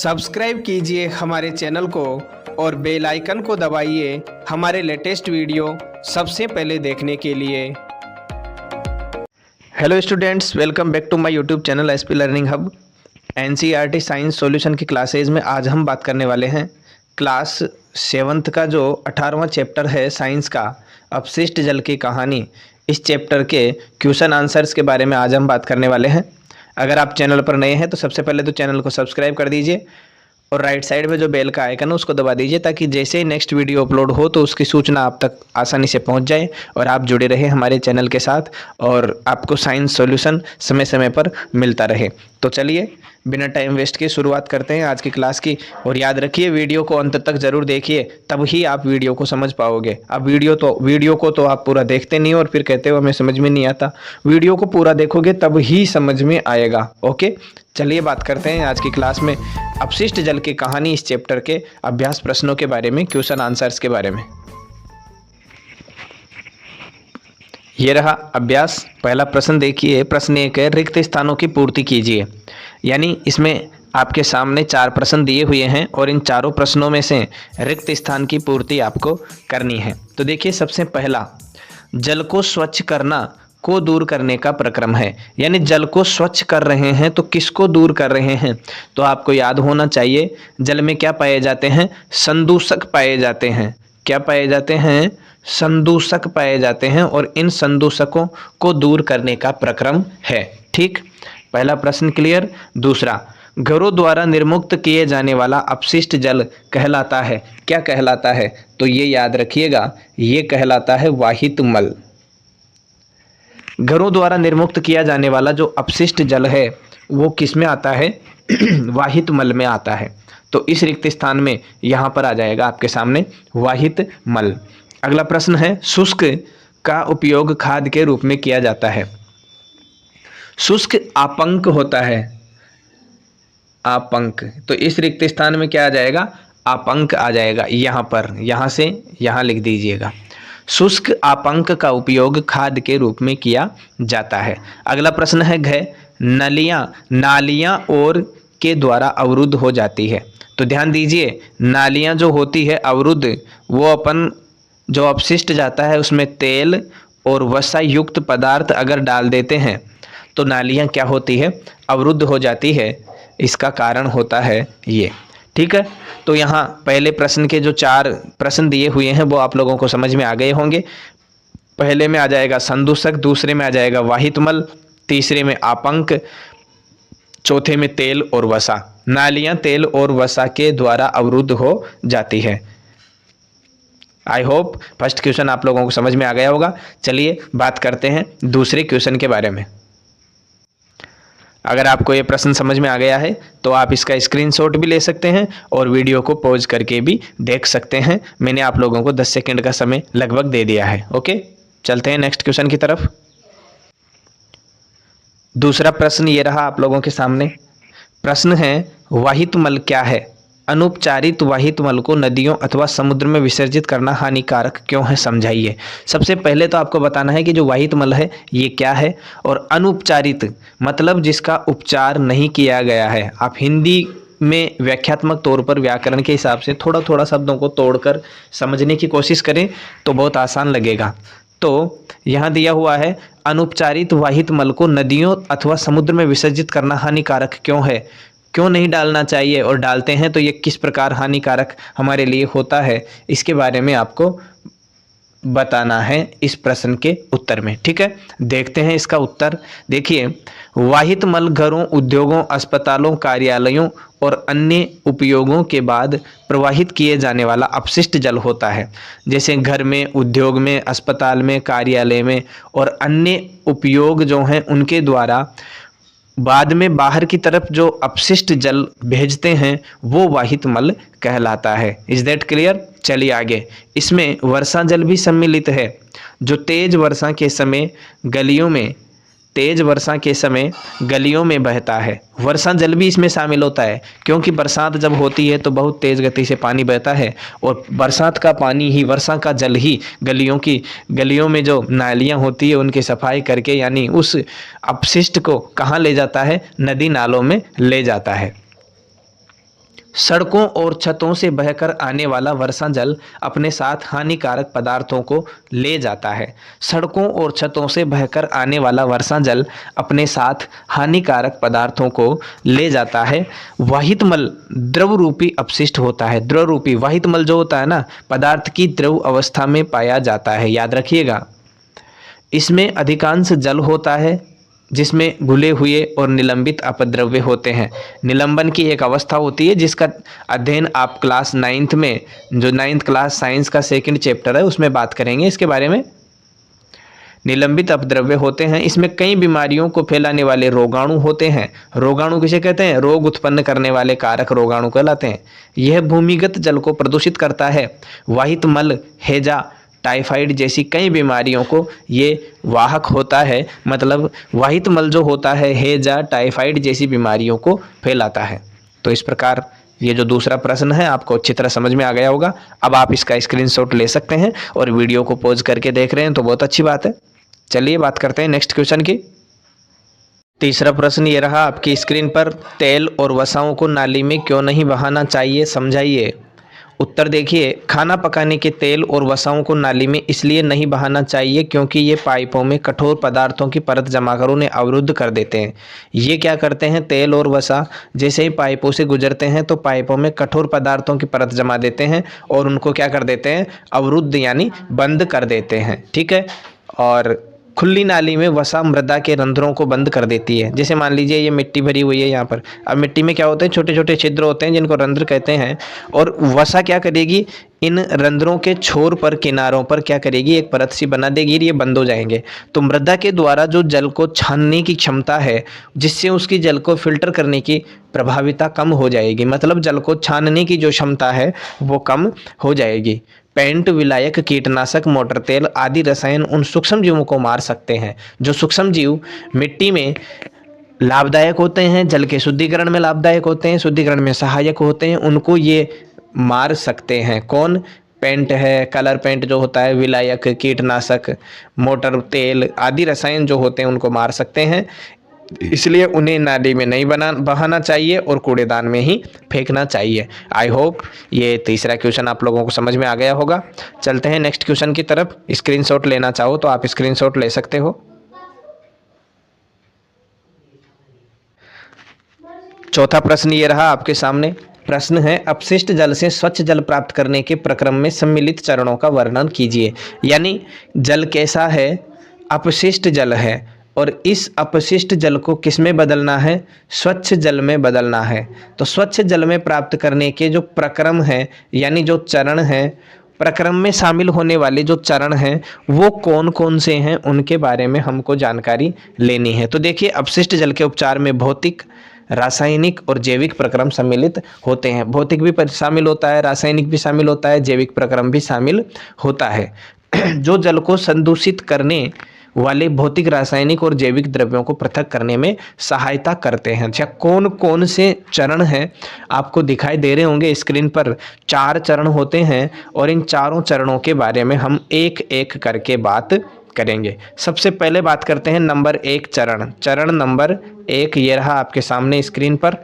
Subscribe कीजिए हमारे channel को और बेल आइकन को दबाइए हमारे लेटेस्ट वीडियो सबसे पहले देखने के लिए। Hello students, welcome back to my YouTube channel SP learning hub. NCERT science solution की क्लासेज में आज हम बात करने वाले हैं क्लास 7th का जो 18वां चैप्टर है साइंस का, अपशिष्ट जल की कहानी। इस चैप्टर के क्वेश्चन आंसर्स के बारे में आज हम बात करने वाले हैं। अगर आप चैनल पर नए हैं तो सबसे पहले तो चैनल को सब्सक्राइब कर दीजिए और राइट साइड में जो बेल का आइकन है उसको दबा दीजिए, ताकि जैसे ही नेक्स्ट वीडियो अपलोड हो तो उसकी सूचना आप तक आसानी से पहुंच जाए और आप जुड़े रहें हमारे चैनल के साथ और आपको साइंस सॉल्यूशन समय समय पर मिलता रहे। तो चलिए बिना टाइम वेस्ट के शुरुआत करते हैं आज की क्लास की। और याद रखिए, वीडियो को अंत तक ज़रूर देखिए, तब ही आप वीडियो को समझ पाओगे। अब वीडियो को तो आप पूरा देखते नहीं और फिर कहते हो हमें समझ में नहीं आता। वीडियो को पूरा देखोगे तब ही समझ में आएगा। ओके, चलिए बात करते हैं आज की क्लास में अपशिष्ट जल की कहानी, इस चैप्टर के अभ्यास प्रश्नों के बारे में, क्वेश्चन आंसर्स के बारे में। ये रहा अभ्यास। पहला प्रश्न देखिए, प्रश्न 1 है, रिक्त स्थानों की पूर्ति कीजिए। यानी इसमें आपके सामने 4 प्रश्न दिए हुए हैं और इन चारों प्रश्नों में से रिक्त स्थान की पूर्ति आपको करनी है। तो देखिए, सबसे पहला, जल को स्वच्छ करना को दूर करने का प्रक्रम है। यानी जल को स्वच्छ कर रहे हैं तो किसको दूर कर रहे हैं? तो आपको याद होना चाहिए, जल में क्या पाए जाते हैं? संदूषक पाए जाते हैं। क्या पाए जाते हैं? संदूषक पाए जाते हैं और इन संदूषकों को दूर करने का प्रक्रम है। ठीक, पहला प्रश्न क्लियर। दूसरा, घरों द्वारा निर्मुक्त किए जाने वाला अपशिष्ट जल कहलाता है। क्या कहलाता है? तो ये याद रखिएगा, ये कहलाता है वाहित मल। घरों द्वारा निर्मुक्त किया जाने वाला जो अपशिष्ट जल है वो किस में आता है? वाहित मल में आता है। तो इस रिक्त स्थान में यहाँ पर आ जाएगा आपके सामने वाहित मल। अगला प्रश्न है, शुष्क का उपयोग खाद के रूप में किया जाता है। शुष्क आपंक होता है, आपंक। तो इस रिक्त स्थान में क्या आ जाएगा? आपंक आ जाएगा। यहाँ पर, यहाँ से यहाँ लिख दीजिएगा, शुष्क आपंक का उपयोग खाद के रूप में किया जाता है। अगला प्रश्न है, नालियाँ और के द्वारा अवरुद्ध हो जाती है। तो ध्यान दीजिए, नालियाँ जो होती है अवरुद्ध, वो अपन जो अपशिष्ट जाता है उसमें तेल और वसा युक्त पदार्थ अगर डाल देते हैं तो नालियाँ क्या होती है? अवरुद्ध हो जाती है। इसका कारण होता है ये। ठीक है, तो यहाँ पहले प्रश्न के जो 4 प्रश्न दिए हुए हैं वो आप लोगों को समझ में आ गए होंगे। पहले में आ जाएगा संदूषक, दूसरे में आ जाएगा वाहित मल, तीसरे में आपंक, चौथे में तेल और वसा। नालियाँ तेल और वसा के द्वारा अवरुद्ध हो जाती है। आई होप फर्स्ट क्वेश्चन आप लोगों को समझ में आ गया होगा। चलिए बात करते हैं दूसरे क्वेश्चन के बारे में। अगर आपको ये प्रश्न समझ में आ गया है तो आप इसका स्क्रीनशॉट भी ले सकते हैं और वीडियो को पॉज करके भी देख सकते हैं। मैंने आप लोगों को 10 सेकंड का समय लगभग दे दिया है। ओके, चलते हैं नेक्स्ट क्वेश्चन की तरफ। दूसरा प्रश्न ये रहा आप लोगों के सामने। प्रश्न है, वाहित मल क्या है? अनुपचारित वाहित मल को नदियों अथवा समुद्र में विसर्जित करना हानिकारक क्यों है, समझाइए। सबसे पहले तो आपको बताना है कि जो वाहित मल है ये क्या है, और अनुपचारित मतलब जिसका उपचार नहीं किया गया है। आप हिंदी में व्याख्यात्मक तौर पर व्याकरण के हिसाब से थोड़ा थोड़ा शब्दों को तोड़कर समझने की कोशिश करें तो बहुत आसान लगेगा। तो यहाँ दिया हुआ है, अनुपचारित वाहित मल को नदियों अथवा समुद्र में विसर्जित करना हानिकारक क्यों है, क्यों नहीं डालना चाहिए, और डालते हैं तो ये किस प्रकार हानिकारक हमारे लिए होता है, इसके बारे में आपको बताना है इस प्रश्न के उत्तर में। ठीक है, देखते हैं इसका उत्तर। देखिए, वाहित मल घरों, उद्योगों, अस्पतालों, कार्यालयों और अन्य उपयोगों के बाद प्रवाहित किए जाने वाला अपशिष्ट जल होता है। जैसे घर में, उद्योग में, अस्पताल में, कार्यालय में और अन्य उपयोग जो हैं उनके द्वारा बाद में बाहर की तरफ जो अपशिष्ट जल भेजते हैं वो वाहित मल कहलाता है। Is that clear? चलिए आगे। इसमें वर्षा जल भी सम्मिलित है, जो तेज वर्षा के समय गलियों में बहता है। वर्षा जल भी इसमें शामिल होता है, क्योंकि बरसात जब होती है तो बहुत तेज गति से पानी बहता है और बरसात का पानी ही, वर्षा का जल ही गलियों में जो नालियाँ होती है उनकी सफाई करके, यानी उस अपशिष्ट को कहाँ ले जाता है? नदी नालों में ले जाता है। सड़कों और छतों से बहकर आने वाला वर्षा जल अपने साथ हानिकारक पदार्थों को ले जाता है। सड़कों और छतों से बहकर आने वाला वर्षा जल अपने साथ हानिकारक पदार्थों को ले जाता है। वाहित मल द्रव रूपी अपशिष्ट होता है। द्रव रूपी वाहित मल जो होता है ना, पदार्थ की द्रव अवस्था में पाया जाता है, याद रखिएगा। इसमें अधिकांश जल होता है जिसमें घुले हुए और निलंबित अपद्रव्य होते हैं। निलंबन की एक अवस्था होती है जिसका अध्ययन आप क्लास 9th में, जो 9th क्लास साइंस का 2nd चैप्टर है, उसमें बात करेंगे इसके बारे में। निलंबित अपद्रव्य होते हैं, इसमें कई बीमारियों को फैलाने वाले रोगाणु होते हैं। रोगाणु किसे कहते हैं? रोग उत्पन्न करने वाले कारक रोगाणु कहलाते हैं। यह भूमिगत जल को प्रदूषित करता है। वाहित मल, हैजा, टाइफाइड जैसी कई बीमारियों को ये वाहक होता है। मतलब वाहित मल जो होता है हैजा, टाइफाइड जैसी बीमारियों को फैलाता है। तो इस प्रकार ये जो दूसरा प्रश्न है आपको अच्छी तरह समझ में आ गया होगा। अब आप इसका स्क्रीनशॉट ले सकते हैं और वीडियो को पॉज करके देख रहे हैं तो बहुत अच्छी बात है। चलिए बात करते हैं नेक्स्ट क्वेश्चन की। तीसरा प्रश्न ये रहा आपकी स्क्रीन पर, तेल और वसाओं को नाली में क्यों नहीं बहाना चाहिए, समझाइए। उत्तर देखिए, खाना पकाने के तेल और वसाओं को नाली में इसलिए नहीं बहाना चाहिए क्योंकि ये पाइपों में कठोर पदार्थों की परत जमा कर उन्हें अवरुद्ध कर देते हैं। ये क्या करते हैं? तेल और वसा जैसे ही पाइपों से गुजरते हैं तो पाइपों में कठोर पदार्थों की परत जमा देते हैं और उनको क्या कर देते हैं? अवरुद्ध यानी बंद कर देते हैं। ठीक है। और खुली नाली में वसा मृदा के रंध्रों को बंद कर देती है। जैसे मान लीजिए ये मिट्टी भरी हुई है यहाँ पर, अब मिट्टी में क्या होते हैं? छोटे छोटे छिद्र होते हैं जिनको रंध्र कहते हैं। और वसा क्या करेगी? इन रंध्रों के छोर पर, किनारों पर क्या करेगी? एक परत सी बना देगी, ये बंद हो जाएंगे। तो मृदा के द्वारा जो जल को छानने की क्षमता है, जिससे उसकी जल को फिल्टर करने की प्रभाविता कम हो जाएगी। मतलब जल को छानने की जो क्षमता है वो कम हो जाएगी। पेंट, विलायक, कीटनाशक, मोटर तेल आदि रसायन उन सूक्ष्म जीवों को मार सकते हैं जो सूक्ष्म जीव मिट्टी में लाभदायक होते हैं, जल के शुद्धिकरण में लाभदायक होते हैं, शुद्धिकरण में सहायक होते हैं, उनको ये मार सकते हैं। कौन? पेंट है, कलर पेंट जो होता है, विलायक, कीटनाशक, मोटर तेल आदि रसायन जो होते हैं उनको मार सकते हैं। इसलिए उन्हें नाली में नहीं बहाना चाहिए और कूड़ेदान में ही फेंकना चाहिए। आई होप ये तीसरा क्वेश्चन आप लोगों को समझ में आ गया होगा। चलते हैं नेक्स्ट क्वेश्चन की तरफ। स्क्रीनशॉट लेना चाहो तो आप स्क्रीनशॉट ले सकते हो। चौथा प्रश्न ये रहा आपके सामने। प्रश्न है, अपशिष्ट जल से स्वच्छ जल प्राप्त करने के प्रक्रम में सम्मिलित चरणों का वर्णन कीजिए। यानी जल कैसा है? अपशिष्ट जल है और इस अपशिष्ट जल को किस में बदलना है? स्वच्छ जल में बदलना है। तो स्वच्छ जल में प्राप्त करने के जो प्रक्रम है, यानी जो चरण है, प्रक्रम में शामिल होने वाले जो चरण हैं वो कौन कौन से हैं, उनके बारे में हमको जानकारी लेनी है। तो देखिए, अपशिष्ट जल के उपचार में भौतिक, रासायनिक और जैविक प्रक्रम सम्मिलित होते हैं। भौतिक भी शामिल होता है, रासायनिक भी शामिल होता है, जैविक प्रक्रम भी शामिल होता है। जो जल को संदूषित करने वाले भौतिक, रासायनिक और जैविक द्रव्यों को पृथक करने में सहायता करते हैं। अच्छा, कौन कौन से चरण हैं आपको दिखाई दे रहे होंगे स्क्रीन पर। 4 चरण होते हैं और इन चारों चरणों के बारे में हम एक एक करके बात करेंगे। सबसे पहले बात करते हैं नंबर 1 चरण। चरण नंबर 1 ये रहा आपके सामने स्क्रीन पर।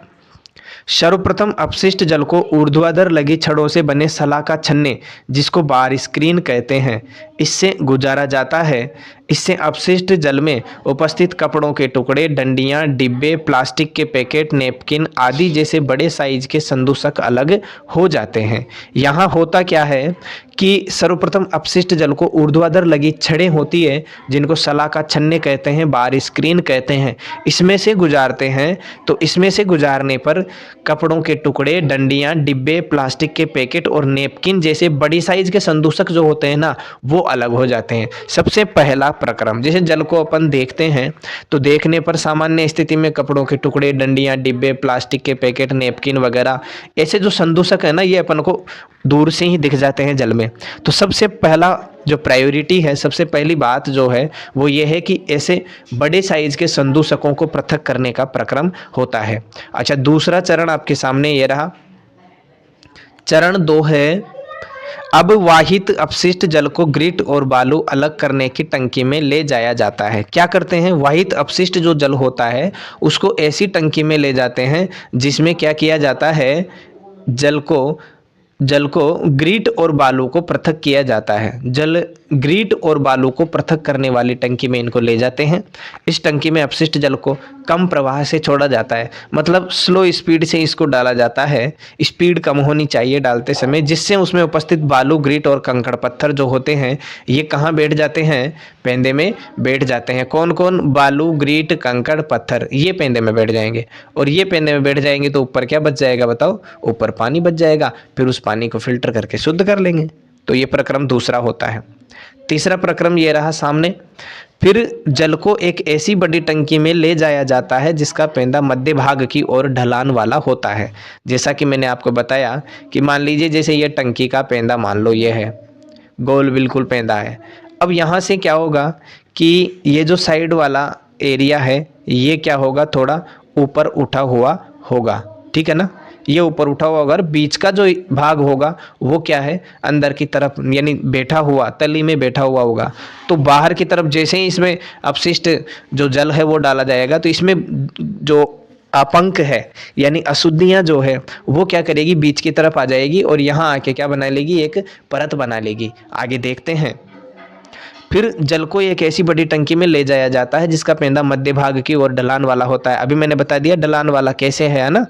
सर्वप्रथम अपशिष्ट जल को ऊर्ध्वाधर लगी छड़ों से बने सलाखा छन्ने, जिसको बार स्क्रीन कहते हैं, इससे गुजारा जाता है। इससे अपशिष्ट जल में उपस्थित कपड़ों के टुकड़े, डंडियां, डिब्बे, प्लास्टिक के पैकेट, नैपकिन आदि जैसे बड़े साइज के संदूषक अलग हो जाते हैं। यहाँ होता क्या है कि सर्वप्रथम अपशिष्ट जल को ऊर्ध्वाधर लगी छड़ें होती है, जिनको सलाखा छन्ने कहते हैं, बार स्क्रीन कहते हैं, इसमें से गुजारते हैं। तो इसमें से गुजारने पर कपड़ों के टुकड़े, डंडियां, डिब्बे, प्लास्टिक के पैकेट और नैपकिन जैसे बड़ी साइज के संदूषक जो होते हैं ना, वो अलग हो जाते हैं। सबसे पहला प्रक्रम, जैसे जल को अपन देखते हैं तो देखने पर सामान्य स्थिति में कपड़ों के टुकड़े, डंडियां, डिब्बे, प्लास्टिक के पैकेट, नैपकिन वगैरह ऐसे जो संदूषक है ना, ये अपन को दूर से ही दिख जाते हैं जल में। तो सबसे पहला जो प्रायोरिटी है, सबसे पहली बात जो है वो ये है कि ऐसे बड़े साइज के संदूषकों को पृथक करने का प्रक्रम होता है। अच्छा, दूसरा चरण आपके सामने ये रहा। चरण 2 है, अब वाहित अपशिष्ट जल को ग्रिट और बालू अलग करने की टंकी में ले जाया जाता है। क्या करते हैं? वाहित अपशिष्ट जो जल होता है उसको ऐसी टंकी में ले जाते हैं जिसमें क्या किया जाता है, जल को ग्रीट और बालू को पृथक किया जाता है। जल ग्रीट और बालू को पृथक करने वाली टंकी में इनको ले जाते हैं। इस टंकी में अपशिष्ट जल को कम प्रवाह से छोड़ा जाता है, मतलब स्लो स्पीड से इसको डाला जाता है। स्पीड कम होनी चाहिए डालते समय, जिससे उसमें उपस्थित बालू, ग्रीट और कंकड़ पत्थर जो होते हैं ये कहाँ बैठ जाते हैं? पेंदे में बैठ जाते हैं। कौन कौन? बालू, ग्रीट, कंकड़, पत्थर, ये पेंदे में बैठ जाएंगे। और ये पेंदे में बैठ जाएंगे तो ऊपर क्या बच जाएगा बताओ? ऊपर पानी बच जाएगा। फिर उस पानी को फिल्टर करके शुद्ध कर लेंगे। तो ये प्रक्रम दूसरा होता है। तीसरा प्रक्रम ये रहा सामने। फिर जल को एक ऐसी बड़ी टंकी में ले जाया जाता है जिसका पेंदा मध्य भाग की ओर ढलान वाला होता है। जैसा कि मैंने आपको बताया कि मान लीजिए जैसे ये टंकी का पेंदा मान लो ये है, गोल बिल्कुल पेंदा है। अब यहाँ से क्या होगा कि ये जो साइड वाला एरिया है ये क्या होगा? थोड़ा ऊपर उठा हुआ होगा, ठीक है ना? ये ऊपर उठा हुआ होगा। बीच का जो भाग होगा वो क्या है? अंदर की तरफ, यानी बैठा हुआ, तली में बैठा हुआ होगा। तो बाहर की तरफ जैसे ही इसमें अपशिष्ट जो जल है वो डाला जाएगा तो इसमें जो अपंक है यानी अशुद्धियाँ जो है वो क्या करेगी? बीच की तरफ आ जाएगी और यहाँ आके क्या बना लेगी? एक परत बना लेगी। आगे देखते हैं। फिर जल को एक ऐसी बड़ी टंकी में ले जाया जाता है जिसका पेंदा मध्य भाग की ओर ढलान वाला होता है। अभी मैंने बता दिया ढलान वाला कैसे है ना।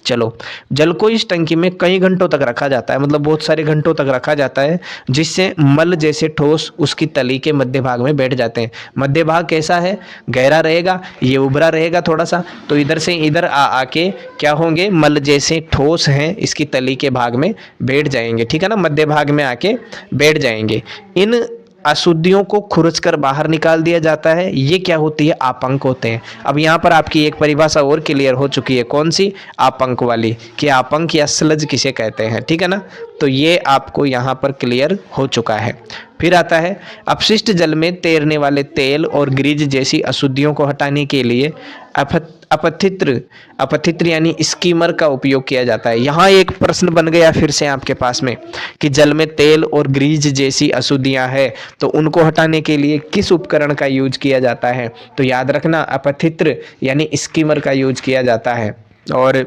चलो, जल को इस टंकी में कई घंटों तक रखा जाता है, मतलब बहुत सारे घंटों तक रखा जाता है, जिससे मल जैसे ठोस उसकी तली के मध्य भाग में बैठ जाते हैं। मध्य भाग कैसा है? गहरा रहेगा, ये उभरा रहेगा थोड़ा सा, तो इधर से इधर आके क्या होंगे? मल जैसे ठोस हैं इसकी तली के भाग में बैठ जाएंगे, ठीक है ना? मध्य भाग में आके बैठ जाएंगे। इन अशुद्धियों को खुरचकर बाहर निकाल दिया जाता है। ये क्या होती है? आपंक होते हैं। अब यहाँ पर आपकी एक परिभाषा और क्लियर हो चुकी है। कौन सी? आपंक वाली, कि आपंक या स्लज किसे कहते हैं, ठीक है ना? तो ये आपको यहाँ पर क्लियर हो चुका है। फिर आता है अपशिष्ट जल में तैरने वाले तेल और ग्रीज जैसी अशुद्धियों को हटाने के लिए अपथित्र यानी स्कीमर का उपयोग किया जाता है। यहाँ एक प्रश्न बन गया फिर से आपके पास में कि जल में तेल और ग्रीज जैसी अशुद्धियाँ हैं तो उनको हटाने के लिए किस उपकरण का यूज किया जाता है? तो याद रखना अपथित्र यानी स्कीमर का यूज किया जाता है। और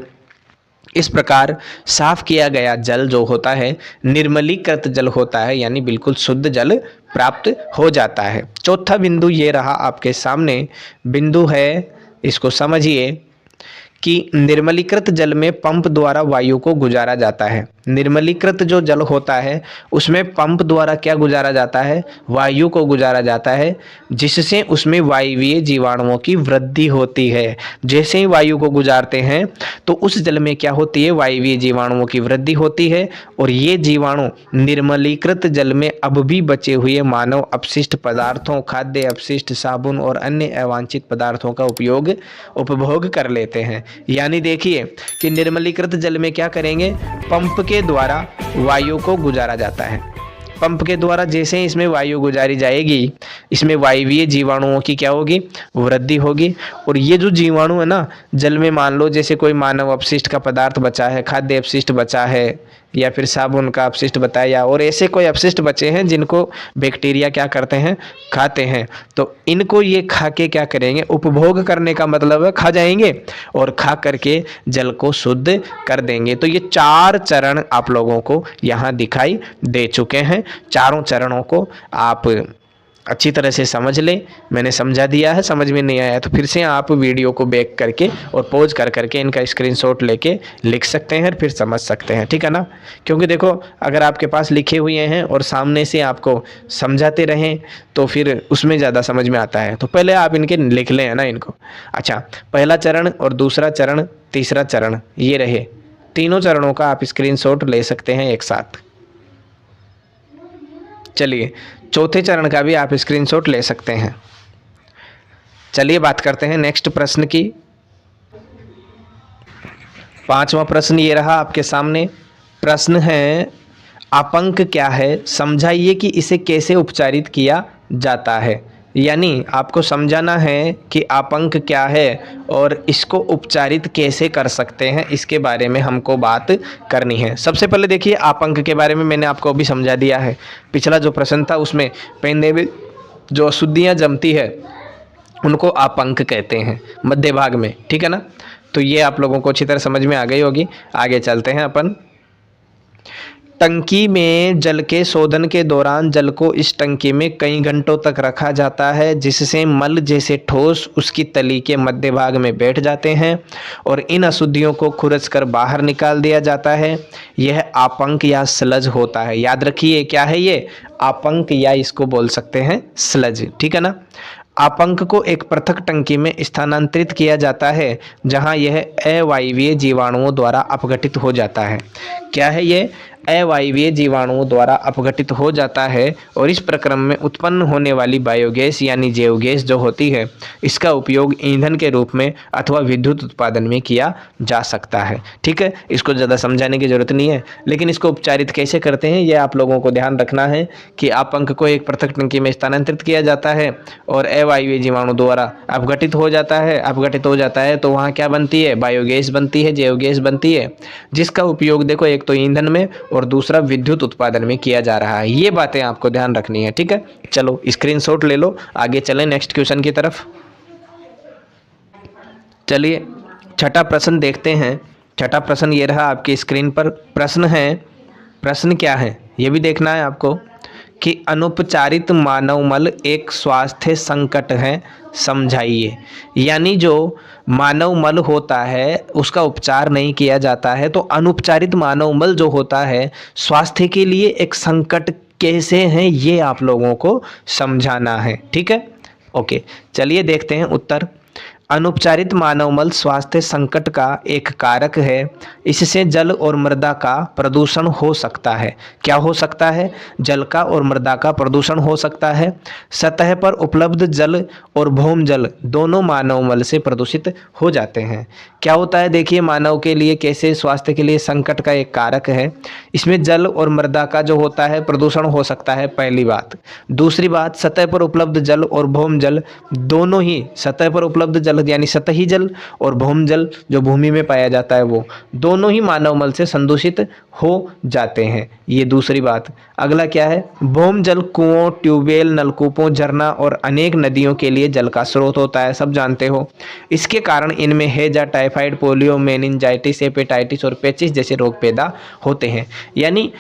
इस प्रकार साफ किया गया जल जो होता है निर्मलीकृत जल होता है, यानी बिल्कुल शुद्ध जल प्राप्त हो जाता है। चौथा बिंदु ये रहा आपके सामने। बिंदु है, इसको समझिए कि निर्मलीकृत जल में पंप द्वारा वायु को गुजारा जाता है। निर्मलीकृत जो जल होता है उसमें पंप द्वारा क्या गुजारा जाता है? वायु को गुजारा जाता है, जिससे उसमें वायवीय जीवाणुओं की वृद्धि होती है। जैसे ही वायु को गुजारते हैं तो उस जल में क्या होती है? वायवीय जीवाणुओं की वृद्धि होती है और ये जीवाणु निर्मलीकृत जल में अब भी बचे हुए मानव अपशिष्ट पदार्थों, खाद्य अपशिष्ट, साबुन और अन्य अवांछित पदार्थों का उपभोग कर लेते हैं। यानी देखिए कि निर्मलीकृत जल में क्या करेंगे? पंप के द्वारा वायु को गुजारा जाता है। पंप के द्वारा जैसे ही इसमें वायु गुजारी जाएगी इसमें वायवीय जीवाणुओं की क्या होगी? वृद्धि होगी। और ये जो जीवाणु है ना जल में, मान लो जैसे कोई मानव अपशिष्ट का पदार्थ बचा है, खाद्य अपशिष्ट बचा है, या फिर साबुन का अपशिष्ट बताया, और ऐसे कोई अपशिष्ट बचे हैं जिनको बैक्टीरिया क्या करते हैं? खाते हैं। तो इनको ये खा के क्या करेंगे? उपभोग करने का मतलब है खा जाएंगे और खा करके जल को शुद्ध कर देंगे। तो ये 4 चरण आप लोगों को यहाँ दिखाई दे चुके हैं। चारों चरणों को आप अच्छी तरह से समझ लें। मैंने समझा दिया है, समझ में नहीं आया तो फिर से आप वीडियो को बैक करके और पॉज कर करके इनका स्क्रीनशॉट लेके लिख सकते हैं, फिर समझ सकते हैं, ठीक है ना? क्योंकि देखो अगर आपके पास लिखे हुए हैं और सामने से आपको समझाते रहें तो फिर उसमें ज़्यादा समझ में आता है। तो पहले आप इनके लिख लें, है ना, इनको। अच्छा, पहला चरण और दूसरा चरण, तीसरा चरण, ये रहे। तीनों चरणों का आप स्क्रीनशॉट ले सकते हैं एक साथ। चलिए, चौथे चरण का भी आप स्क्रीनशॉट ले सकते हैं। चलिए बात करते हैं नेक्स्ट प्रश्न की। 5वां प्रश्न ये रहा आपके सामने। प्रश्न है अपंक क्या है? समझाइए कि इसे कैसे उपचारित किया जाता है। यानी आपको समझाना है कि अपंक क्या है और इसको उपचारित कैसे कर सकते हैं, इसके बारे में हमको बात करनी है। सबसे पहले देखिए अपंक के बारे में मैंने आपको अभी समझा दिया है। पिछला जो प्रश्न था उसमें पेंदे में जो अशुद्धियाँ जमती है उनको अपंक कहते हैं मध्य भाग में, ठीक है ना? तो ये आप लोगों को अच्छी तरह समझ में आ गई होगी। आगे चलते हैं अपन। टंकी में जल के शोधन के दौरान जल को इस टंकी में कई घंटों तक रखा जाता है, जिससे मल जैसे ठोस उसकी तली के मध्य भाग में बैठ जाते हैं और इन अशुद्धियों को खुरच कर बाहर निकाल दिया जाता है। यह आपंक या स्लज होता है। याद रखिए क्या है ये, आपंक, या इसको बोल सकते हैं स्लज, ठीक है ना। आपंक को एक पृथक टंकी में स्थानांतरित किया जाता है जहां यह अवायवीय जीवाणुओं द्वारा अपघटित हो जाता है। क्या है ये, अवायवीय जीवाणुओं द्वारा अपघटित हो जाता है और इस प्रक्रम में उत्पन्न होने वाली बायोगैस यानी जैव गैस जो होती है, इसका उपयोग ईंधन के रूप में अथवा विद्युत उत्पादन में किया जा सकता है। ठीक है, इसको ज़्यादा समझाने की जरूरत नहीं है, लेकिन इसको उपचारित कैसे करते हैं ये आप लोगों को ध्यान रखना है कि आपंक को एक पृथक टंकी में स्थानांतरित किया जाता है और अवायवीय जीवाणु द्वारा अपघटित हो जाता है तो वहाँ क्या बनती है, बायोगैस बनती है, जैव गैस बनती है, जिसका उपयोग देखो एक तो ईंधन में और दूसरा विद्युत उत्पादन में किया जा रहा है। ये बातें आपको ध्यान रखनी है। ठीक है, चलो स्क्रीनशॉट ले लो, आगे चलें नेक्स्ट क्वेश्चन की तरफ। चलिए छठा प्रश्न देखते हैं। छठा प्रश्न ये रहा आपकी स्क्रीन पर। प्रश्न क्या है ये भी देखना है आपको कि अनुपचारित मानव मल एक स्वास्थ्य संकट है, समझाइए। यानी जो मानव मल होता है उसका उपचार नहीं किया जाता है, तो अनुपचारित मानव मल जो होता है स्वास्थ्य के लिए एक संकट कैसे है ये आप लोगों को समझाना है। ठीक है, ओके, चलिए देखते हैं उत्तर। अनुपचारित मानव मल स्वास्थ्य संकट का एक कारक है। इससे जल और मृदा का प्रदूषण हो सकता है। क्या हो सकता है, जल का और मृदा का प्रदूषण हो सकता है। सतह पर उपलब्ध जल और भौम जल दोनों मानव मल से प्रदूषित हो जाते हैं। क्या होता है देखिए, मानव के लिए कैसे स्वास्थ्य के लिए संकट का एक कारक है, इसमें जल और मृदा का जो होता है प्रदूषण हो सकता है, पहली बात। दूसरी बात, सतह पर उपलब्ध जल और भौम जल दोनों ही, सतह पर उपलब्ध जल यानी सतही जल और भौम जल जो भूमि में पाया जाता है, वो दोनों ही मानव मल से संदूषित हो जाते हैं। ये दूसरी बात। अगला क्या है, भौम जल कुओं, ट्यूबवेल, नलकूपों, झरना और अनेक नदियों के लिए जल का स्रोत होता है, सब जानते हो। इसके कारण इनमें हैजा, टाइफाइड, पोलियो, मेनिंजाइटिस, हेपेटाइटिस और पेचिस जैसे रोग पैदा होते हैं। यानी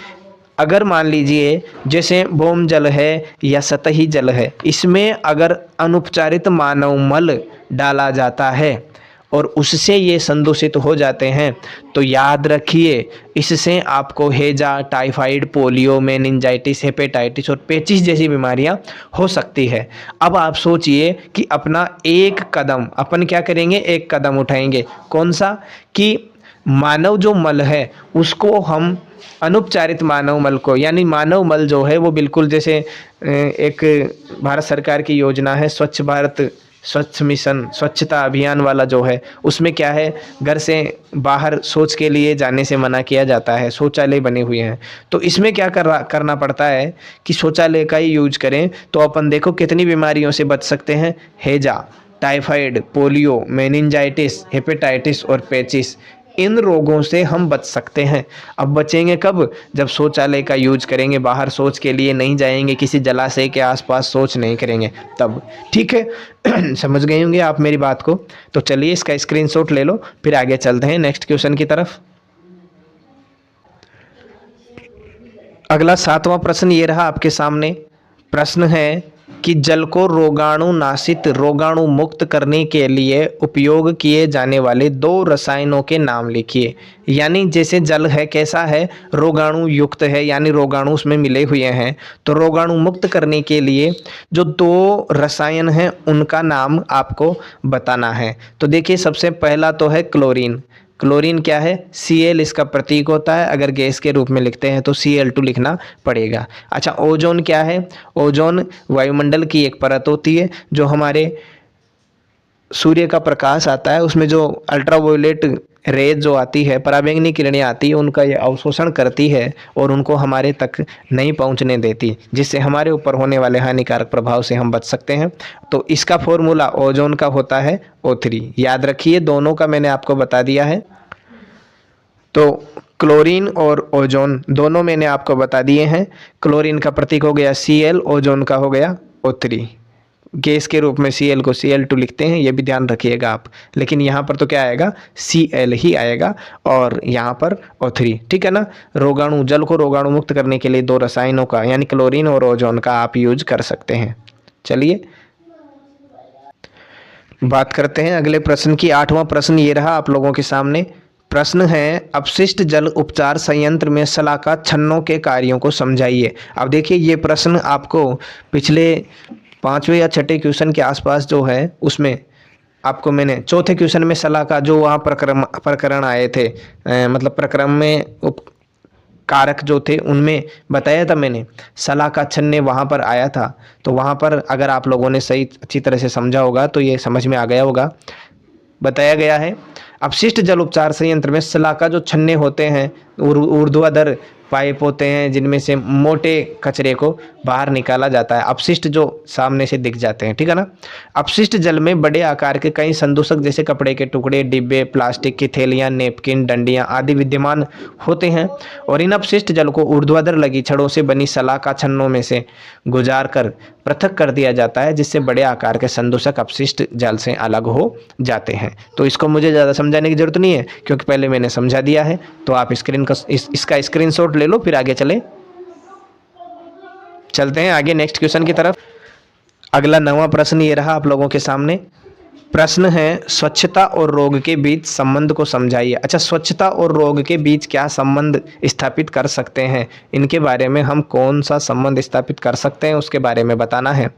अगर मान लीजिए जैसे भौम जल है या सतही जल है, इसमें अगर अनुपचारित मानव मल डाला जाता है और उससे ये संदूषित हो जाते हैं, तो याद रखिए इससे आपको हैजा, टाइफाइड, पोलियो, मेनिंजाइटिस, हेपेटाइटिस और पेचिस जैसी बीमारियां हो सकती है। अब आप सोचिए कि अपना एक कदम अपन क्या करेंगे, एक कदम उठाएंगे, कौन सा, कि मानव जो मल है उसको हम अनुपचारित मानव मल को, यानी मानव मल जो है वो बिल्कुल जैसे एक भारत सरकार की योजना है स्वच्छ भारत स्वच्छ मिशन, स्वच्छता अभियान वाला जो है, उसमें क्या है, घर से बाहर शौच के लिए जाने से मना किया जाता है, शौचालय बने हुए हैं। तो इसमें क्या करना पड़ता है कि शौचालय का ही यूज करें, तो अपन देखो कितनी बीमारियों से बच सकते हैं, हैजा, टाइफाइड, पोलियो, मेनिंजाइटिस, हेपेटाइटिस और पेचिस, इन रोगों से हम बच सकते हैं। अब बचेंगे कब, जब शौचालय का यूज करेंगे, बाहर शौच के लिए नहीं जाएंगे, किसी जलाशय के आसपास शौच नहीं करेंगे तब। ठीक है समझ गए होंगे आप मेरी बात को। तो चलिए इसका स्क्रीनशॉट ले लो, फिर आगे चलते हैं नेक्स्ट क्वेश्चन की तरफ। अगला सातवां प्रश्न ये रहा आपके सामने। प्रश्न है कि जल को रोगाणु नाशित, रोगाणु मुक्त करने के लिए उपयोग किए जाने वाले दो रसायनों के नाम लिखिए। यानी जैसे जल है कैसा है, रोगाणु युक्त है, यानी रोगाणु उसमें मिले हुए हैं। तो रोगाणु मुक्त करने के लिए जो दो रसायन हैं उनका नाम आपको बताना है। तो देखिए सबसे पहला तो है क्लोरीन। क्लोरीन क्या है, Cl इसका प्रतीक होता है, अगर गैस के रूप में लिखते हैं तो Cl2 लिखना पड़ेगा। अच्छा, ओजोन क्या है, ओजोन वायुमंडल की एक परत होती है जो हमारे सूर्य का प्रकाश आता है उसमें जो अल्ट्रावायोलेट रेज जो आती है, पराबैंगनी किरणें आती है, उनका ये अवशोषण करती है और उनको हमारे तक नहीं पहुंचने देती, जिससे हमारे ऊपर होने वाले हानिकारक प्रभाव से हम बच सकते हैं। तो इसका फॉर्मूला ओजोन का होता है O3। याद रखिए दोनों का मैंने आपको बता दिया है। तो क्लोरीन और ओजोन दोनों मैंने आपको बता दिए हैं। क्लोरीन का प्रतीक हो गया Cl, ओजोन का हो गया O3। गैस के रूप में Cl को Cl2 लिखते हैं, ये भी ध्यान रखिएगा आप। लेकिन यहाँ पर तो क्या आएगा, Cl ही आएगा और यहाँ पर O3, ठीक है ना। रोगाणु, जल को रोगाणु मुक्त करने के लिए दो रसायनों का यानी क्लोरीन और ओजोन का आप यूज कर सकते हैं। चलिए बात करते हैं अगले प्रश्न की। 8वां प्रश्न ये रहा आप लोगों के सामने। प्रश्न है, अपशिष्ट जल उपचार संयंत्र में शलाका छन्नों के कार्यों को समझाइए। अब देखिए ये प्रश्न आपको पिछले 5वें या 6ठे क्वेश्चन के आसपास जो है उसमें आपको मैंने चौथे क्वेश्चन में शलाका जो वहाँ प्रकरण आए थे, मतलब प्रक्रम में कारक जो थे उनमें बताया था मैंने, शलाका छन्ने वहाँ पर आया था। तो वहाँ पर अगर आप लोगों ने सही अच्छी तरह से समझा होगा तो ये समझ में आ गया होगा। बताया गया है अपशिष्ट जल उपचार संयंत्र में शलाका जो छन्ने होते हैं ऊर्ध्वाधर पाइप होते हैं जिनमें से मोटे कचरे को बाहर निकाला जाता है, अपशिष्ट जो सामने से दिख जाते हैं, ठीक है ना। अपशिष्ट जल में बड़े आकार के कई संदूषक जैसे कपड़े के टुकड़े, डिब्बे, प्लास्टिक की थैलियाँ, नेपकिन, डंडियाँ आदि विद्यमान होते हैं और इन अपशिष्ट जल को ऊर्ध्वाधर लगी छड़ों से बनी शलाका छन्नों में से गुजार कर पृथक कर दिया जाता है, जिससे बड़े आकार के संदूषक अपशिष्ट जल से अलग हो जाते हैं। तो इसको मुझे ज़्यादा समझाने की जरूरत नहीं है क्योंकि पहले मैंने समझा दिया है। तो आप इसका स्क्रीनशॉट ले लो, फिर आगे चलते हैं आगे नेक्स्ट क्वेश्चन की तरफ। अगला 9वां प्रश्न ये रहा आप लोगों के सामने। प्रश्न है, स्वच्छता और रोग के बीच संबंध को समझाइए। अच्छा, स्वच्छता और रोग के बीच क्या संबंध स्थापित कर सकते हैं, इनके बारे में हम कौन सा संबंध स्थापित कर सकते हैं उसके बारे में बताना है।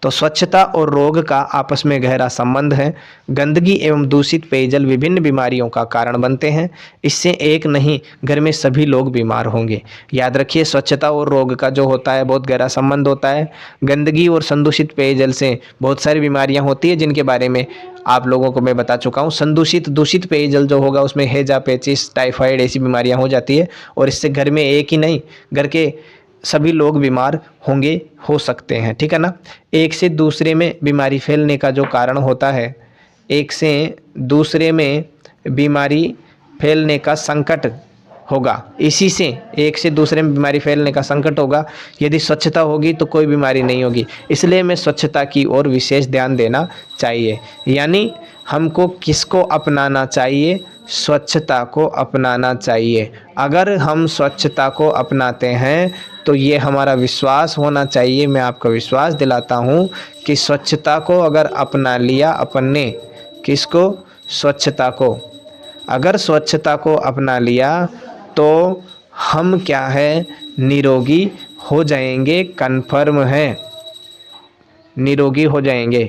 तो स्वच्छता और रोग का आपस में गहरा संबंध है। गंदगी एवं दूषित पेयजल विभिन्न बीमारियों का कारण बनते हैं। इससे एक नहीं, घर में सभी लोग बीमार होंगे। याद रखिए, स्वच्छता और रोग का जो होता है बहुत गहरा संबंध होता है। गंदगी और संदूषित पेयजल से बहुत सारी बीमारियां होती है जिनके बारे में आप लोगों को मैं बता चुका हूँ। दूषित पेयजल जो होगा उसमें हैजा, पेचिस, टाइफाइड ऐसी बीमारियां हो जाती है और इससे घर में एक ही नहीं, घर के सभी लोग बीमार हो सकते हैं, ठीक है ना। एक से दूसरे में बीमारी फैलने का जो कारण होता है, एक से दूसरे में बीमारी फैलने का संकट होगा, इसी से एक से दूसरे में बीमारी फैलने का संकट होगा। यदि स्वच्छता होगी तो कोई बीमारी नहीं होगी, इसलिए हमें स्वच्छता की ओर विशेष ध्यान देना चाहिए। यानी हमको किसको अपनाना चाहिए, स्वच्छता को अपनाना चाहिए। अगर हम स्वच्छता को अपनाते हैं तो ये हमारा विश्वास होना चाहिए। मैं आपको विश्वास दिलाता हूँ कि स्वच्छता को अगर अपना लिया अपन ने, किसको, स्वच्छता को, अगर स्वच्छता को अपना लिया तो हम क्या है, निरोगी हो जाएंगे, कन्फर्म है, निरोगी हो जाएंगे।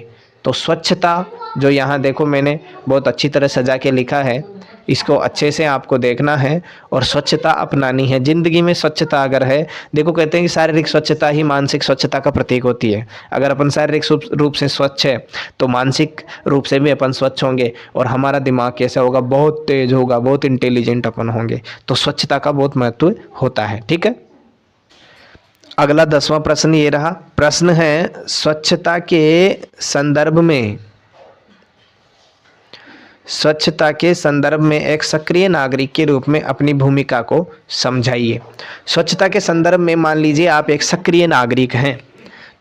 तो स्वच्छता जो यहाँ देखो मैंने बहुत अच्छी तरह सजा के लिखा है, इसको अच्छे से आपको देखना है और स्वच्छता अपनानी है। ज़िंदगी में स्वच्छता अगर है, देखो कहते हैं कि शारीरिक स्वच्छता ही मानसिक स्वच्छता का प्रतीक होती है। अगर अपन शारीरिक रूप से स्वच्छ है तो मानसिक रूप से भी अपन स्वच्छ होंगे और हमारा दिमाग कैसा होगा, बहुत तेज होगा, बहुत इंटेलिजेंट अपन होंगे। तो स्वच्छता का बहुत महत्व होता है, ठीक है। अगला 10वां प्रश्न ये रहा। प्रश्न है, स्वच्छता के संदर्भ में एक सक्रिय नागरिक के रूप में अपनी भूमिका को समझाइए। स्वच्छता के संदर्भ में मान लीजिए आप एक सक्रिय नागरिक हैं,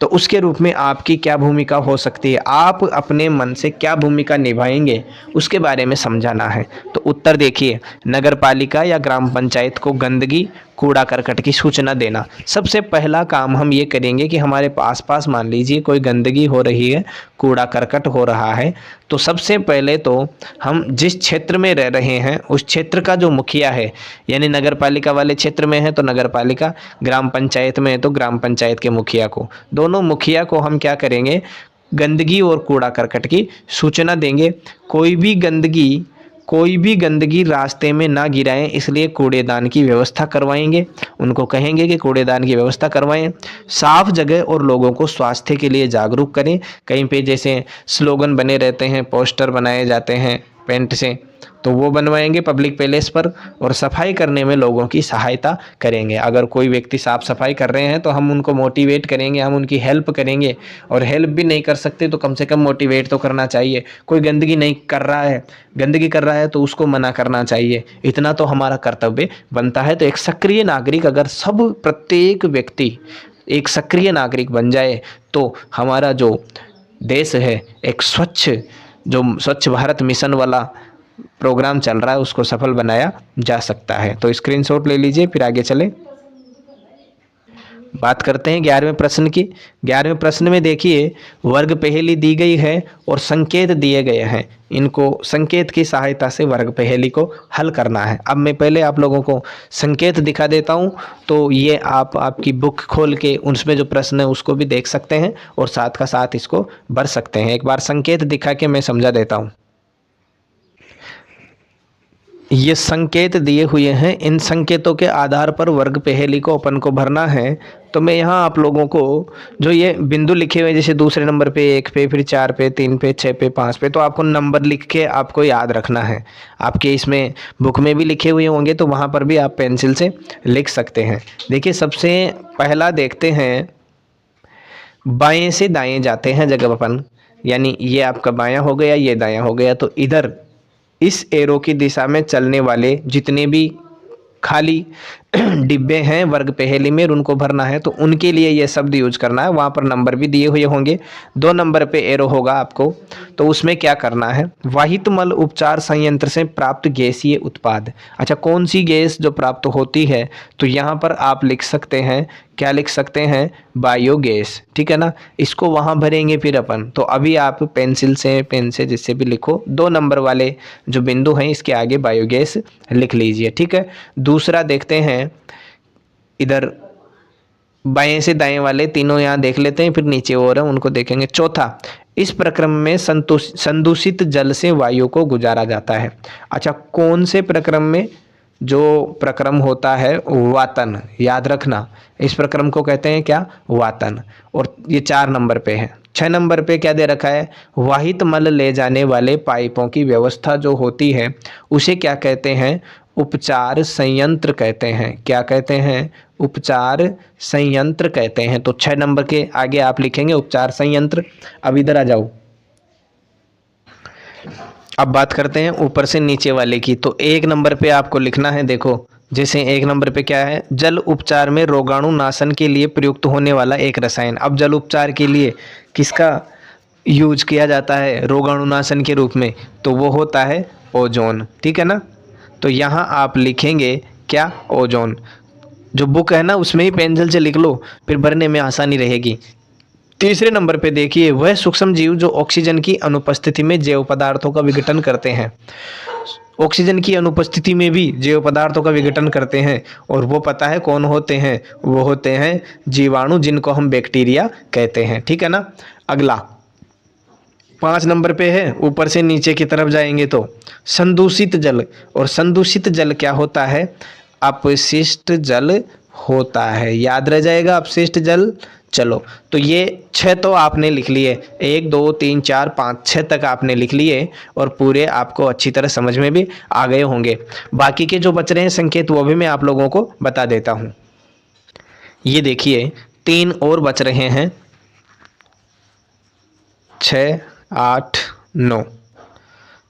तो उसके रूप में आपकी क्या भूमिका हो सकती है, आप अपने मन से क्या भूमिका निभाएंगे उसके बारे में समझाना है। तो उत्तर देखिए, नगर पालिका या ग्राम पंचायत को गंदगी, कूड़ा करकट की सूचना देना। सबसे पहला काम हम ये करेंगे कि हमारे आसपास मान लीजिए कोई गंदगी हो रही है, कूड़ा करकट हो रहा है, तो सबसे पहले तो हम जिस क्षेत्र में रह रहे हैं उस क्षेत्र का जो मुखिया है, यानी नगर पालिका वाले क्षेत्र में है तो नगर पालिका, ग्राम पंचायत में है तो ग्राम पंचायत के मुखिया को, दोनों मुखिया को हम क्या करेंगे, गंदगी और कूड़ा करकट की सूचना देंगे। कोई भी गंदगी रास्ते में ना गिराएं, इसलिए कूड़ेदान की व्यवस्था करवाएंगे। उनको कहेंगे कि कूड़ेदान की व्यवस्था करवाएं। साफ जगह और लोगों को स्वास्थ्य के लिए जागरूक करें। कहीं पे जैसे स्लोगन बने रहते हैं, पोस्टर बनाए जाते हैं पेंट से, तो वो बनवाएंगे पब्लिक प्लेस पर और सफाई करने में लोगों की सहायता करेंगे। अगर कोई व्यक्ति साफ सफाई कर रहे हैं तो हम उनको मोटिवेट करेंगे, हम उनकी हेल्प करेंगे, और हेल्प भी नहीं कर सकते तो कम से कम मोटिवेट तो करना चाहिए। कोई गंदगी कर रहा है तो उसको मना करना चाहिए, इतना तो हमारा कर्तव्य बनता है। तो एक सक्रिय नागरिक, अगर प्रत्येक व्यक्ति एक सक्रिय नागरिक बन जाए तो हमारा जो देश है, एक जो स्वच्छ भारत मिशन वाला प्रोग्राम चल रहा है उसको सफल बनाया जा सकता है। तो स्क्रीनशॉट ले लीजिए, फिर आगे चले। बात करते हैं 11वें प्रश्न की। 11वें प्रश्न में देखिए, वर्ग पहेली दी गई है और संकेत दिए गए हैं। इनको संकेत की सहायता से वर्ग पहेली को हल करना है। अब मैं पहले आप लोगों को संकेत दिखा देता हूं, तो ये आप आपकी बुक खोल के उसमें जो प्रश्न है उसको भी देख सकते हैं और साथ का साथ इसको भर सकते हैं। एक बार संकेत दिखा के मैं समझा देता हूं। ये संकेत दिए हुए हैं, इन संकेतों के आधार पर वर्ग पहेली को अपन को भरना है। तो मैं यहाँ आप लोगों को जो ये बिंदु लिखे हुए, जैसे दूसरे नंबर पे 1 पे, फिर 4 पे, 3 पे, 6 पे, 5 पे, तो आपको नंबर लिख के आपको याद रखना है। आपके इसमें बुक में भी लिखे हुए होंगे तो वहाँ पर भी आप पेंसिल से लिख सकते हैं। देखिए सबसे पहला देखते हैं, बाएं से दाएं जाते हैं जब अपन, यानी ये आपका बायां हो गया, ये दायां हो गया, तो इधर इस एरो की दिशा में चलने वाले जितने भी खाली डिब्बे हैं वर्ग पहेली में उनको भरना है। तो उनके लिए ये शब्द यूज करना है। वहाँ पर नंबर भी दिए हुए होंगे, 2 नंबर पे एरो होगा आपको। तो उसमें क्या करना है, वाहित मल उपचार संयंत्र से प्राप्त गैसीय उत्पाद। अच्छा, कौन सी गैस जो प्राप्त होती है, तो यहाँ पर आप लिख सकते हैं, क्या लिख सकते हैं, बायोगैस। ठीक है ना, इसको वहाँ भरेंगे फिर अपन। तो अभी आप पेंसिल से, पेन से, जिससे भी लिखो, 2 नंबर वाले जो बिंदु हैं इसके आगे बायोगैस लिख लीजिए। ठीक है, दूसरा देखते हैं, इधर बाएं से दाएं वाले तीनों यहाँ देख लेते हैं, फिर नीचे और हैं उनको देखेंगे। चौथा, इस प्रक्रम में संदूषित जल से वायु को गुजारा जाता है। अच्छा, कौन से प्रक्रम में, जो प्रक्रम होता है वातन, याद रखना, इस प्रक्रम को कहते हैं क्या, वातन। और ये 4 नंबर पे है। 6 नंबर पे क्या दे रखा है, वाहित मल ले जाने वाले पाइपों की व्यवस्था जो होती है उसे क्या कहते हैं, उपचार संयंत्र कहते हैं। क्या कहते हैं, उपचार संयंत्र कहते हैं। तो 6 नंबर के आगे आप लिखेंगे उपचार संयंत्र। अब इधर आ जाओ, अब बात करते हैं ऊपर से नीचे वाले की। तो 1 नंबर पे आपको लिखना है, देखो जैसे 1 नंबर पे क्या है, जल उपचार में रोगाणु नाशन के लिए प्रयुक्त होने वाला एक रसायन। अब जल उपचार के लिए किसका यूज किया जाता है रोगाणु नाशन के रूप में, तो वो होता है ओजोन। ठीक है ना, तो यहाँ आप लिखेंगे क्या, ओजोन। जो बुक है ना उसमें ही पेंसिल से लिख लो, फिर भरने में आसानी रहेगी। तीसरे नंबर पे देखिए, वह सूक्ष्म जीव जो ऑक्सीजन की अनुपस्थिति में जैव पदार्थों का विघटन करते हैं। ऑक्सीजन की अनुपस्थिति में भी जैव पदार्थों का विघटन करते हैं, और वो पता है कौन होते हैं, वो होते हैं जीवाणु, जिनको हम बैक्टीरिया कहते हैं। ठीक है ना, अगला 5 नंबर पे है, ऊपर से नीचे की तरफ जाएंगे तो संदूषित जल। और संदूषित जल क्या होता है, अपशिष्ट जल होता है। याद रह जाएगा, अपशिष्ट जल। चलो, तो ये 6 तो आपने लिख लिए, 1 2 3 4 5 6 तक आपने लिख लिए, और पूरे आपको अच्छी तरह समझ में भी आ गए होंगे। बाकी के जो बच रहे हैं संकेत वो भी मैं आप लोगों को बता देता हूँ। ये देखिए 3 और बच रहे हैं, 6 8 9,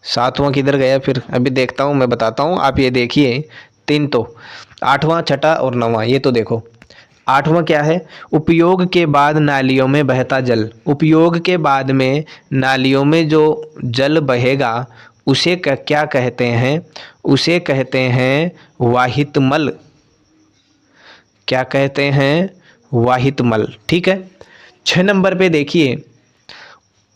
7वां किधर गया फिर, अभी देखता हूँ, मैं बताता हूँ। आप ये देखिए 3 तो, 8वां 6ठा और 9वां, ये तो देखो 8वां क्या है, उपयोग के बाद नालियों में बहता जल। उपयोग के बाद में नालियों में जो जल बहेगा उसे क्या कहते हैं, उसे कहते हैं वाहित मल। क्या कहते हैं, वाहित मल। ठीक है, 6 नंबर पे देखिए,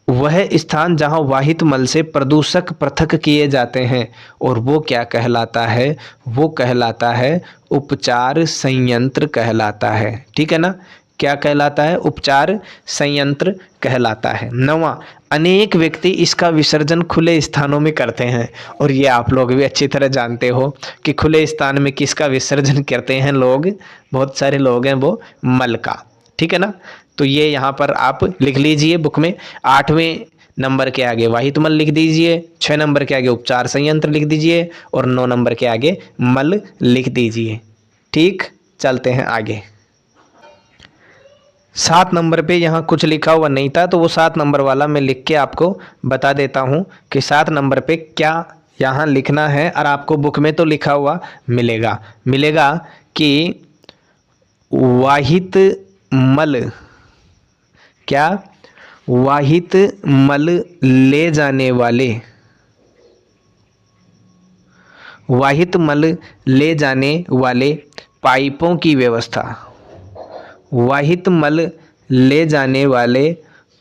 वह स्थान जहाँ वाहित मल से प्रदूषक पृथक किए जाते हैं, और वो क्या कहलाता है, वो कहलाता है उपचार संयंत्र कहलाता है। ठीक है ना, क्या कहलाता है, उपचार संयंत्र कहलाता है। 9वां, अनेक व्यक्ति इसका विसर्जन खुले स्थानों में करते हैं, और ये आप लोग भी अच्छी तरह जानते हो कि खुले स्थान में किसका विसर्जन करते हैं लोग, बहुत सारे लोग हैं, वो मल का। ठीक है ना, तो ये यहाँ पर आप लिख लीजिए बुक में। 8वें नंबर के आगे वाहित मल लिख दीजिए, 6 नंबर के आगे उपचार संयंत्र लिख दीजिए, और 9 नंबर के आगे मल लिख दीजिए। ठीक, चलते हैं आगे। 7 नंबर पे यहाँ कुछ लिखा हुआ नहीं था, तो वो 7 नंबर वाला मैं लिख के आपको बता देता हूँ कि 7 नंबर पे क्या यहाँ लिखना है। और आपको बुक में तो लिखा हुआ मिलेगा कि वाहित मल, क्या, वाहित मल ले जाने वाले, वाहित मल ले जाने वाले पाइपों की व्यवस्था, वाहित मल ले जाने वाले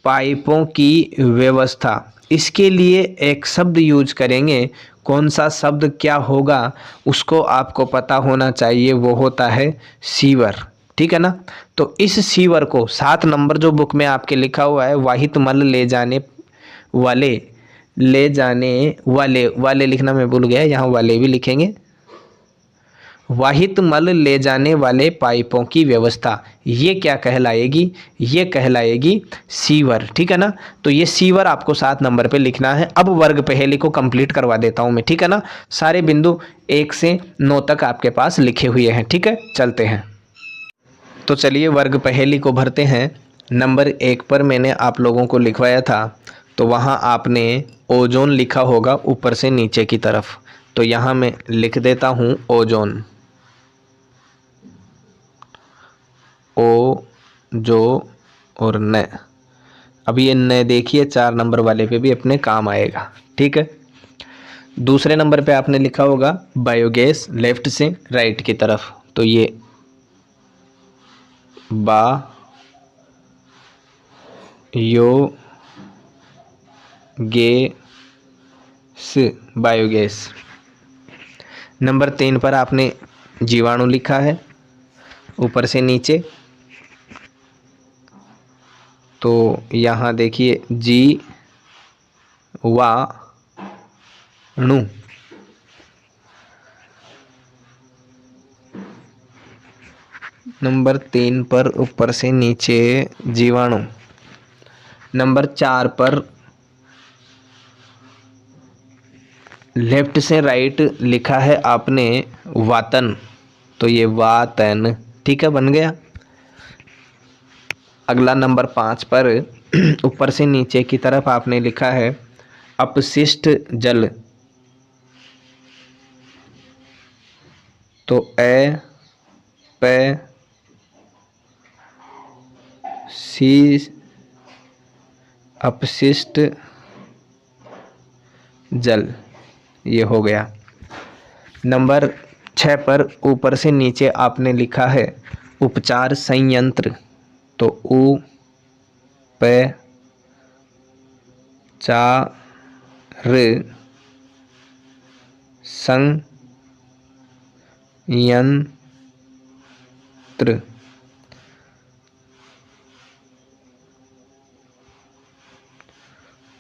पाइपों की व्यवस्था। इसके लिए एक शब्द यूज करेंगे, कौन सा शब्द क्या होगा उसको आपको पता होना चाहिए, वो होता है सीवर। ठीक है ना। तो इस सीवर को 7 नंबर जो बुक में आपके लिखा हुआ है, वाहित मल ले जाने वाले, ले जाने वाले, वाले लिखना मैं भूल गया, यहाँ वाले भी लिखेंगे। वाहित मल ले जाने वाले पाइपों की व्यवस्था, ये क्या कहलाएगी, ये कहलाएगी सीवर। ठीक है ना। तो ये सीवर आपको 7 नंबर पे लिखना है। अब वर्ग पहेली को कंप्लीट करवा देता हूं मैं। ठीक है ना। सारे बिंदु 1 से 9 तक आपके पास लिखे हुए हैं। ठीक है, चलते हैं। तो चलिए वर्ग पहेली को भरते हैं। नंबर 1 पर मैंने आप लोगों को लिखवाया था, तो वहाँ आपने ओजोन लिखा होगा ऊपर से नीचे की तरफ। तो यहाँ मैं लिख देता हूँ ओजोन, ओ जो और न। अब ये न देखिए 4 नंबर वाले पे भी अपने काम आएगा। ठीक है। दूसरे नंबर पे आपने लिखा होगा बायोगैस, लेफ्ट से राइट की तरफ। तो ये बा यो गे स, बायोगैस। नंबर 3 पर आपने जीवाणु लिखा है ऊपर से नीचे। तो यहाँ देखिए जी वा णु। नंबर 3 पर ऊपर से नीचे जीवाणु। नंबर 4 पर लेफ्ट से राइट लिखा है आपने वातन। तो ये वातन। ठीक है, बन गया। अगला नंबर 5 पर ऊपर से नीचे की तरफ आपने लिखा है अपशिष्ट जल। तो ए पे सी, अपशिष्ट जल, ये हो गया। नंबर 6 पर ऊपर से नीचे आपने लिखा है उपचार संयंत्र। तो उ पे चा र संयंत्र।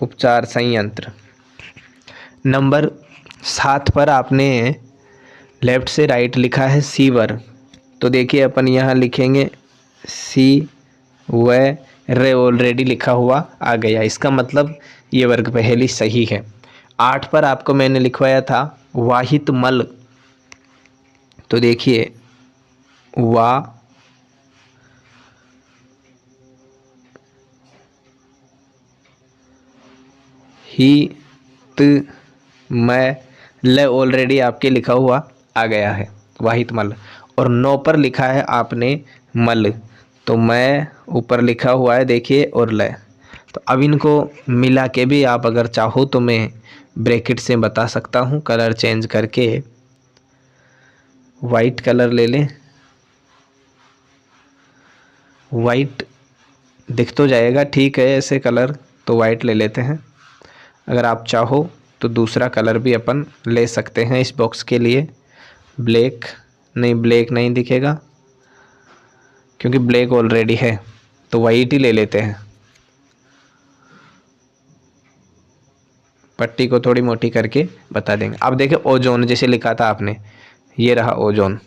उपचार संयंत्र। नंबर 7 पर आपने लेफ्ट से राइट लिखा है सीवर। तो देखिए अपन यहाँ लिखेंगे सी व रे, ऑलरेडी लिखा हुआ आ गया। इसका मतलब ये वर्ग पहेली सही है। 8 पर आपको मैंने लिखवाया था वाहित मल। तो देखिए वा ही त मैं ल, ऑलरेडी आपके लिखा हुआ आ गया है वाहित मल। और 9 पर लिखा है आपने मल। तो मैं ऊपर लिखा हुआ है देखिए और ल। तो अब इनको मिला के भी आप अगर चाहो तो मैं ब्रैकेट से बता सकता हूँ, कलर चेंज करके। वाइट कलर ले लें, वाइट दिख तो जाएगा, ठीक है ऐसे कलर। तो वाइट ले लेते हैं। अगर आप चाहो तो दूसरा कलर भी अपन ले सकते हैं इस बॉक्स के लिए। ब्लैक नहीं, ब्लैक नहीं दिखेगा क्योंकि ब्लैक ऑलरेडी है। तो वाइट ही ले लेते हैं। पट्टी को थोड़ी मोटी करके बता देंगे। अब देखिए ओजोन जैसे लिखा था आपने, ये रहा ओजोन,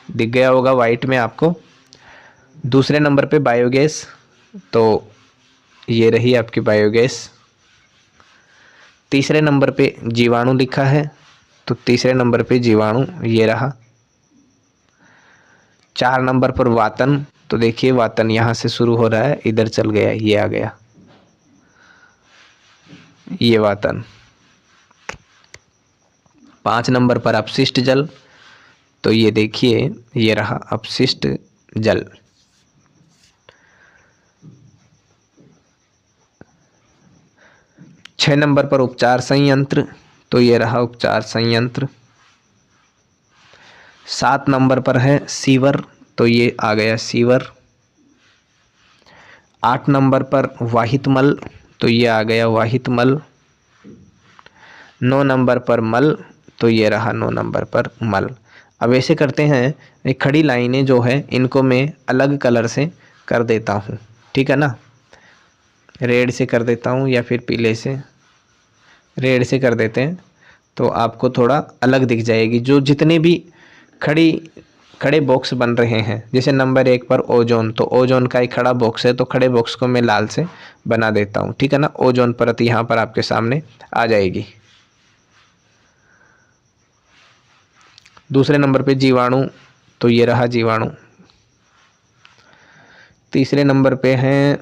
दिख गया होगा वाइट में आपको। दूसरे नंबर पे बायोगैस। तो ये रही आपकी बायोगैस। तीसरे नंबर पे जीवाणु लिखा है। तो तीसरे नंबर पे जीवाणु, ये रहा। 4 नंबर पर वातन। तो देखिए वातन यहाँ से शुरू हो रहा है, इधर चल गया, ये आ गया, ये वातन। 5 नंबर पर अपशिष्ट जल। तो ये देखिए ये रहा अपशिष्ट जल। 6 नंबर पर उपचार संयंत्र, तो ये रहा उपचार संयंत्र। 7 नंबर पर है सीवर, तो ये आ गया सीवर। 8 नंबर पर वाहित मल, तो ये आ गया वाहित मल। 9 नंबर पर मल, तो ये रहा 9 नंबर पर मल। अब ऐसे करते हैं, ये खड़ी लाइनें जो है इनको मैं अलग कलर से कर देता हूँ, ठीक है ना। रेड से कर देता हूँ या फिर पीले से, रेड से कर देते हैं तो आपको थोड़ा अलग दिख जाएगी। जो जितने भी खड़े बॉक्स बन रहे हैं, जैसे नंबर 1 पर ओजोन, तो ओजोन का एक खड़ा बॉक्स है, तो खड़े बॉक्स को मैं लाल से बना देता हूँ, ठीक है ना। ओजोन परत यहाँ पर आपके सामने आ जाएगी। दूसरे नंबर पे जीवाणु, तो ये रहा जीवाणु। तीसरे नंबर पे हैं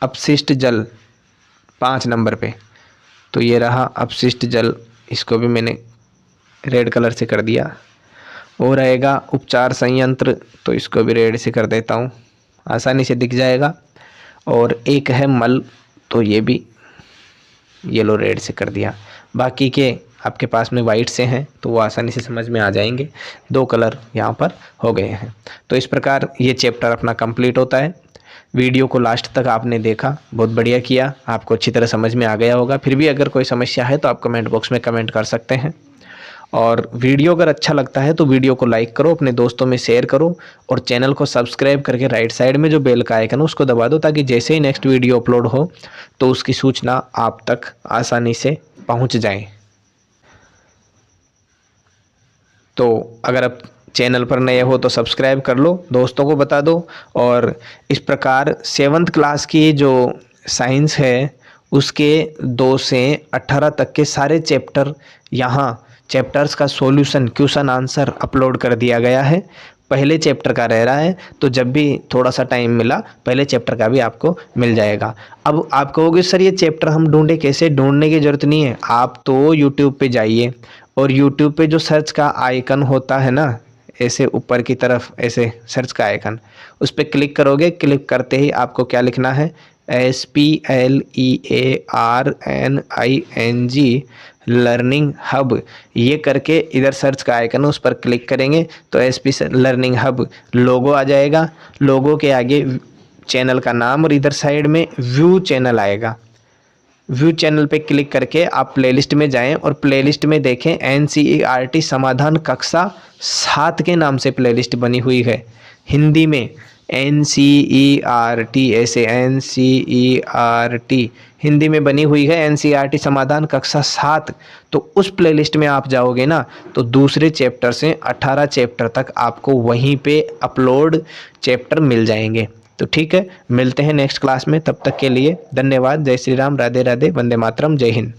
अपशिष्ट जल, 5 नंबर पे, तो ये रहा अपशिष्ट जल, इसको भी मैंने रेड कलर से कर दिया। और रहेगा उपचार संयंत्र, तो इसको भी रेड से कर देता हूँ, आसानी से दिख जाएगा। और एक है मल, तो ये भी येलो रेड से कर दिया। बाकी के आपके पास में वाइट से हैं तो वो आसानी से समझ में आ जाएंगे। 2 कलर यहाँ पर हो गए हैं। तो इस प्रकार ये चैप्टर अपना कंप्लीट होता है। वीडियो को लास्ट तक आपने देखा, बहुत बढ़िया किया, आपको अच्छी तरह समझ में आ गया होगा। फिर भी अगर कोई समस्या है तो आप कमेंट बॉक्स में कमेंट कर सकते हैं। और वीडियो अगर अच्छा लगता है तो वीडियो को लाइक करो, अपने दोस्तों में शेयर करो और चैनल को सब्सक्राइब करके राइट साइड में जो बेल का आइकन है उसको दबा दो, ताकि जैसे ही नेक्स्ट वीडियो अपलोड हो तो उसकी सूचना आप तक आसानी से पहुंच जाए। तो अगर आप चैनल पर नए हो तो सब्सक्राइब कर लो, दोस्तों को बता दो। और इस प्रकार 7th क्लास की जो साइंस है उसके 2 से 18 तक के सारे चैप्टर, यहाँ चैप्टर्स का सॉल्यूशन क्वेश्चन आंसर अपलोड कर दिया गया है। पहले चैप्टर का रह रहा है, तो जब भी थोड़ा सा टाइम मिला पहले चैप्टर का भी आपको मिल जाएगा। अब आप कहोगे सर ये चैप्टर हम ढूंढे कैसे? ढूंढने की ज़रूरत नहीं है, आप तो यूट्यूब पे जाइए और यूट्यूब पे जो सर्च का आइकन होता है ना, ऐसे ऊपर की तरफ ऐसे सर्च का आइकन, उस पर क्लिक करोगे। क्लिक करते ही आपको क्या लिखना है? SPLEARNING लर्निंग हब, ये करके इधर सर्च का आइकन उस पर क्लिक करेंगे तो SP लर्निंग हब लोगो आ जाएगा। लोगो के आगे चैनल का नाम और इधर साइड में व्यू चैनल आएगा। व्यू चैनल पे क्लिक करके आप प्लेलिस्ट में जाएं और प्लेलिस्ट में देखें NCERT समाधान कक्षा 7 के नाम से प्लेलिस्ट बनी हुई है। हिंदी में NCERT, ऐसे NCERT हिंदी में बनी हुई है, NCERT समाधान कक्षा 7। तो उस प्लेलिस्ट में आप जाओगे ना तो दूसरे चैप्टर से 18 चैप्टर तक आपको वहीं पे अपलोड चैप्टर मिल जाएंगे। तो ठीक है, मिलते हैं नेक्स्ट क्लास में, तब तक के लिए धन्यवाद। जय श्री राम, राधे राधे, वंदे मातरम, जय हिंद।